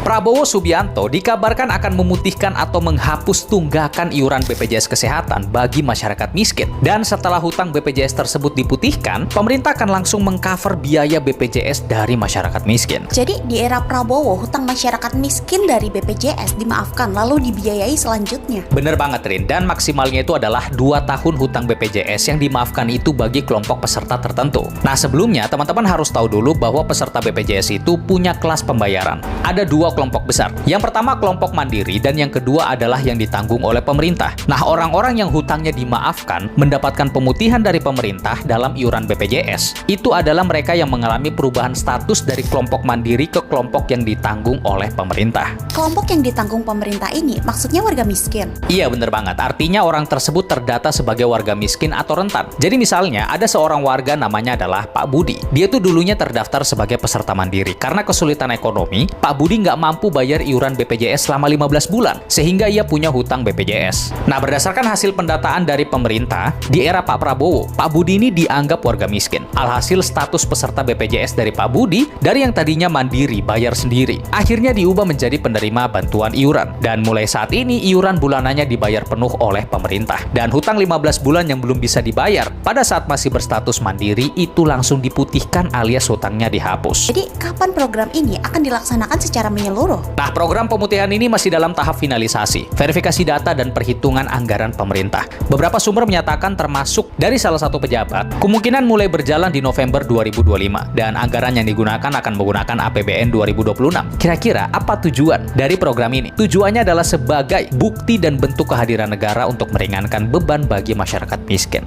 Prabowo Subianto dikabarkan akan memutihkan atau menghapus tunggakan iuran BPJS Kesehatan bagi masyarakat miskin. Dan setelah hutang BPJS tersebut diputihkan, pemerintah akan langsung mengcover biaya BPJS dari masyarakat miskin. Jadi di era Prabowo, hutang masyarakat miskin dari BPJS dimaafkan lalu dibiayai selanjutnya. Bener banget, Rin. Dan maksimalnya itu adalah 2 tahun hutang BPJS yang dimaafkan itu bagi kelompok peserta tertentu. Nah, sebelumnya teman-teman harus tahu dulu bahwa peserta BPJS itu punya kelas pembayaran. Ada 2 kelompok besar. Yang pertama kelompok mandiri dan yang kedua adalah yang ditanggung oleh pemerintah. Nah, orang-orang yang hutangnya dimaafkan mendapatkan pemutihan dari pemerintah dalam iuran BPJS. Itu adalah mereka yang mengalami perubahan status dari kelompok mandiri ke kelompok yang ditanggung oleh pemerintah. Kelompok yang ditanggung pemerintah ini maksudnya warga miskin. Iya, bener banget. Artinya orang tersebut terdata sebagai warga miskin atau rentan. Jadi misalnya ada seorang warga namanya adalah Pak Budi. Dia tuh dulunya terdaftar sebagai peserta mandiri. Karena kesulitan ekonomi, Pak Budi nggak mampu bayar iuran BPJS selama 15 bulan, sehingga ia punya hutang BPJS. Nah, berdasarkan hasil pendataan dari pemerintah, di era Pak Prabowo, Pak Budi ini dianggap warga miskin. Alhasil status peserta BPJS dari Pak Budi, dari yang tadinya mandiri, bayar sendiri, akhirnya diubah menjadi penerima bantuan iuran. Dan mulai saat ini, iuran bulanannya dibayar penuh oleh pemerintah. Dan hutang 15 bulan yang belum bisa dibayar, pada saat masih berstatus mandiri, itu langsung diputihkan alias hutangnya dihapus. Jadi kapan program ini akan dilaksanakan secara menyeluruh? Nah, program pemutihan ini masih dalam tahap finalisasi, verifikasi data dan perhitungan anggaran pemerintah. Beberapa sumber menyatakan termasuk dari salah satu pejabat, kemungkinan mulai berjalan di November 2025 dan anggaran yang digunakan akan menggunakan APBN 2026. Kira-kira apa tujuan dari program ini? Tujuannya adalah sebagai bukti dan bentuk kehadiran negara untuk meringankan beban bagi masyarakat miskin.